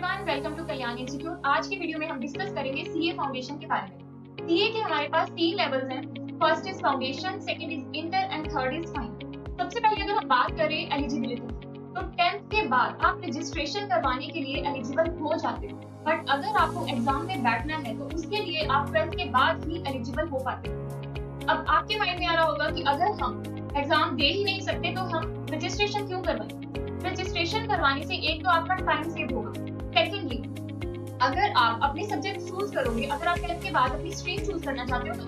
Everyone, welcome to Kalyan institute. आज की video में हम डिस्कस करेंगे सीए फाउंडेशन के बारे में। सीए के हमारे पास 3 लेवल्स हैं। First is foundation, second is inter and third is final. सबसे पहले अगर हम बात करें एलिजिबिलिटी, तो 10th के बाद आप रजिस्ट्रेशन करवाने के लिए एलिजिबल हो जाते हो, बट अगर आपको एग्जाम में बैठना है तो उसके लिए आप 12th के बाद ही एलिजिबल हो पाते हो। अब आपके माइंड में आ रहा होगा कि अगर हम एग्जाम दे ही नहीं सकते तो हम रजिस्ट्रेशन क्यों करवाएं? रजिस्ट्रेशन करवाने से एक तो आपका टाइम सेव होगा, सेकेंडली अगर आप अपने सब्जेक्ट चूज करोगे, अगर आप 10th के बाद अपनी स्ट्रीम चूज करना चाहते हो तो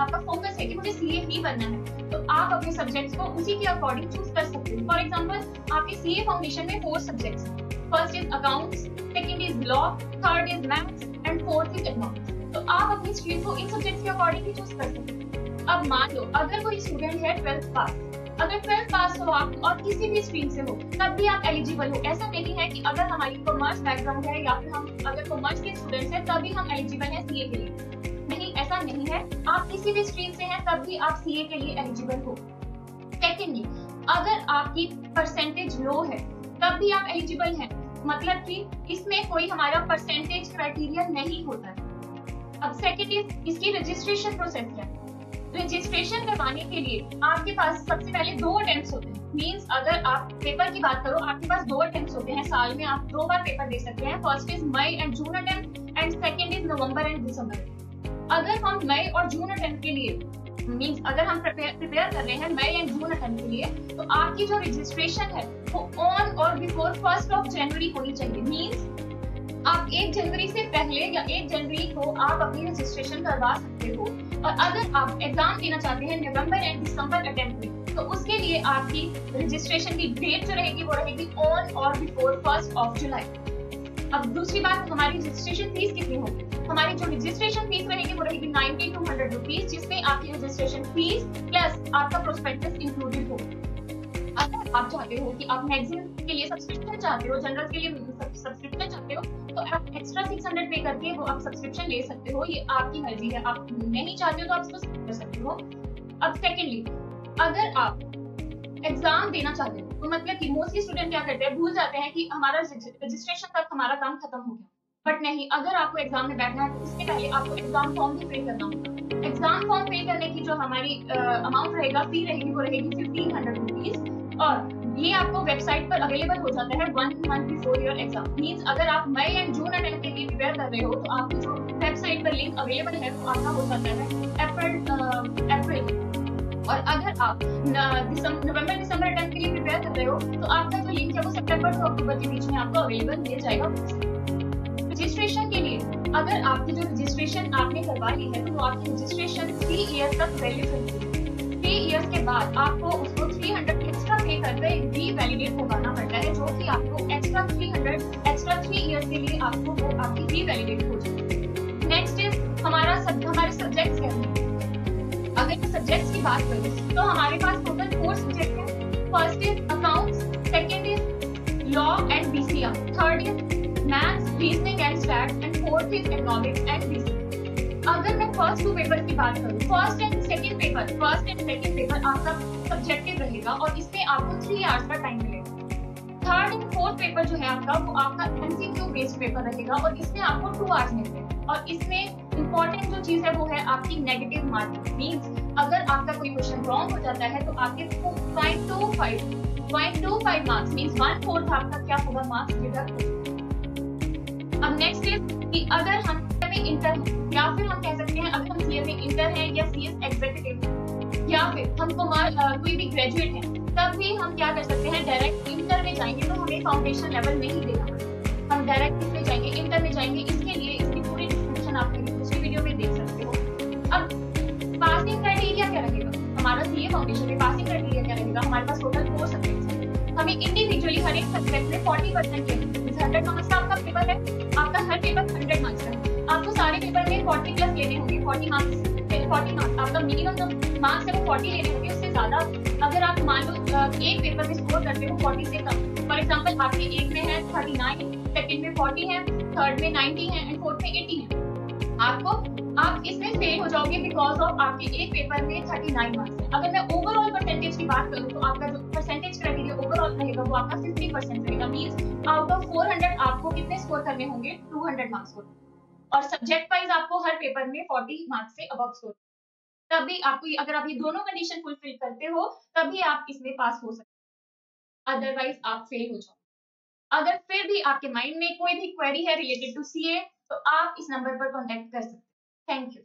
आपका फोकस है कि मुझे सीए ही बनना है, तो आप अपने सब्जेक्ट्स को उसी के अकॉर्डिंग चूज कर सकते हो। फॉर एग्जांपल आपके सीए फाउंडेशन में 4 subjects, first is accounts, second is law, third is maths and fourth is economics. तो आप अपनी स्ट्रीम को इन सब्जेक्ट्स के अकॉर्डिंग ही चूज कर सकते हो। अब मान लो अगर कोई स्टूडेंट है 12th पास, अगर 12th पास हो आप और किसी भी स्ट्रीम से हो तब भी आप एलिजिबल हो। ऐसा नहीं है कि अगर हमारी कॉमर्स बैकग्राउंड है या फिर हम अगर कॉमर्स के स्टूडेंट्स हैं तभी हम एलिजिबल हैं सीए के लिए, नहीं, ऐसा नहीं है। आप किसी भी स्ट्रीम से हैं तब भी आप सीए के लिए एलिजिबल हो। सेकेंडली अगर आपकी परसेंटेज लो है तब भी आप एलिजिबल हैं, मतलब कि इसमें कोई हमारा परसेंटेज क्राइटेरिया नहीं होता है। अब सेकेंड इज इसकी रजिस्ट्रेशन प्रोसेस है। रजिस्ट्रेशन करवाने के लिए आपके पास सबसे पहले 2 अटेम्प्ट्स होते हैं। मींस अगर आप पेपर की बात करो, आपके पास 2 अटेम्प्ट्स होते हैं, साल में आप 2 बार पेपर दे सकते हैं। First is May and June attempt and second is November and December. अगर हम मई और जून अटेम्प्ट के लिए मींस अगर हम प्रिपेयर कर रहे हैं मई एंड जून अटेम्प्ट के लिए, तो आपकी जो रजिस्ट्रेशन है वो ऑन और बिफोर 1 जनवरी होनी चाहिए। मींस आप 1 जनवरी से पहले या 1 जनवरी को आप अपनी रजिस्ट्रेशन करवा सकते हो। और अगर आप एग्जाम देना चाहते हैं नवंबर एंड दिसंबर अटेम्प्ट में, तो उसके लिए आपकी रजिस्ट्रेशन की डेट जो रहेगी वो रहेगी ऑन और बिफोर 1 जुलाई। अब दूसरी बात, हमारी रजिस्ट्रेशन फीस कितनी होगी? हमारी जो रजिस्ट्रेशन फीस रहेगी वो रहेगी 90 to 100 रुपीज, जिसमें आपकी रजिस्ट्रेशन फीस प्लस आपका प्रोस्पेक्टस इंक्लूडेड होगा। अगर आप चाहते हो कि आप मैगजीन के लिए सब्सक्रिप्शन चाहते हो, जर्नल के लिए सब्सक्रिप्शन चाहते हो, तो आप एक्स्ट्रा 600 पे करके वो आप सब्सक्रिप्शन ले सकते हो। ये आपकी मर्जी है, आप नहीं चाहते हो तो आप इसको स्किप कर सकते हो। अब सेकेंडली अगर आप एग्जाम देना चाहते हो तो मतलब कि मोस्टली स्टूडेंट क्या करते हैं, भूल जाते हैं कि हमारा रजिस्ट्रेशन तक हमारा काम खत्म हो गया, बट नहीं, अगर आपको एग्जाम में बैठना है तो उसके पहले आपको एग्जाम फॉर्म भी पे करना होगा। एग्जाम फॉर्म पे करने की जो हमारी अमाउंट रहेगा, फी रहेगी, वो रहेगी 1500 रुपीज, और ये आपको वेबसाइट पर अवेलेबल हो जाता है 1 month before your exam. Means अगर आप मई एंड जून अटेम्प्ट के लिए प्रिपेयर कर रहे हो तो आपकी जो वेबसाइट पर लिंक अवेलेबल है वो आपका हो जाता है अप्रैल। और अगर आप नवंबर दिसंबर अटेम्प्ट के लिए प्रिपेयर कर रहे हो तो आपका जो लिंक है वो सितंबर से अक्टूबर के बीच में आपको अवेलेबल मिल जाएगा। रजिस्ट्रेशन के लिए अगर आपकी जो रजिस्ट्रेशन आपने करवा ली है तो आपकी रजिस्ट्रेशन 3 ईयर तक वैलिड होगी। 3 इयर्स के बाद आपको उसको 300 एक्स्ट्रा पे करके रीवैलिडेट करवाना पड़ता है, जो कि आपको एक्स्ट्रा 3 इयर्स के लिए आपको वो आपकी रीवैलिडेट हो जाएगी। नेक्स्ट इज हमारे सब्जेक्ट्स क्या हैं। अगर मैं सब्जेक्ट्स की बात करूं तो हमारे पास टोटल 4 सब्जेक्ट हैं। First is accounts, second is law and BCR, third is maths, reasoning and stats and fourth is economics and business. अगर मैं फर्स्ट 2 पेपर की बात करूं, फर्स्ट एंड सेकंड पेपर आपका सब्जेक्टिव रहेगा और इसमें आपको 3 आवर्स का टाइम मिलेगा। थर्ड एंड फोर्थ पेपर जो है आपका वो आपका एमसीक्यू बेस्ड पेपर रहेगा और इसमें आपको 2 आवर्स मिलते हैं। और इसमें इंपॉर्टेंट जो चीज है वो है आपकी नेगेटिव मार्किंग। मींस अगर आपका कोई क्वेश्चन रॉन्ग हो जाता है तो आपके 0.25 मार्क्स मींस 1/4 आपका क्या होगा, मार्क्स डिडक्ट होगा। अब नेक्स्ट इज कि अगर हम इंटर या फिर हम कह सकते हैं अगर हम सीए में इंटर है या सीएस एग्जीक्यूटिव या फिर हम कोई भी ग्रेजुएट है, तब भी हम क्या कर सकते हैं, डायरेक्ट इंटर में जाएंगे तो हमें फाउंडेशन लेवल नहीं देना पड़ेगा, हम डायरेक्ट इसमें जाएंगे, इंटर में जाएंगे। इसके लिए इसकी पूरी डिस्क्रिप्शन आप मेरी दूसरी वीडियो में देख सकते हो। अब पासिंग क्राइटेरिया क्या रहेगा, हमारा सीए फाउंडेशन में पासिंग क्राइटेरिया क्या रहेगा, हमारे पास टोटल 4 सब्जेक्ट्स हैं। हमें इंडिविजुअली हर एक सब्जेक्ट में 40% लेंगे। 100 मार्क्स का आपका पेपर है, आपका हर पेपर 100 मार्क्स का है, आपको सारे पेपर में 40 प्लस लेने होंगे। 40 मार्क्स आपका मिनिमम जो मार्क्स है वो 40 लेने होंगे, उससे ज्यादा अगर आप मान लो एक पेपर में स्कोर करते हो 40 से कम, फॉर एग्जांपल आपके एक में है 39, सेकंड में 40 है, थर्ड में 90 है एंड फोर्थ में 80 है, आप इसमें फेल हो जाओगे बिकॉज ऑफ आपके एक पेपर में 39 मार्क्स है। अगर मैं ओवरऑल परसेंटेज की बात करूं तो आपका जो परसेंटेज क्राइटेरिया ओवरऑल रहेगा वो आपका 50% रहेगा। मींस आउट ऑफ 400 आपको कितने स्कोर करने होंगे? 200 मार्क्स स्कोर। और सब्जेक्ट वाइज आपको हर पेपर में 40 मार्क्स से अबव स्कोर, तभी आपको, अगर आप ये दोनों कंडीशन फुलफिल करते हो तभी आप इसमें पास हो सकते, अदरवाइज आप फेल हो जाओ। अगर फिर भी आपके माइंड में कोई भी क्वेरी है रिलेटेड टू सीए तो आप इस नंबर पर कॉन्टेक्ट कर सकते हैं। Thank you.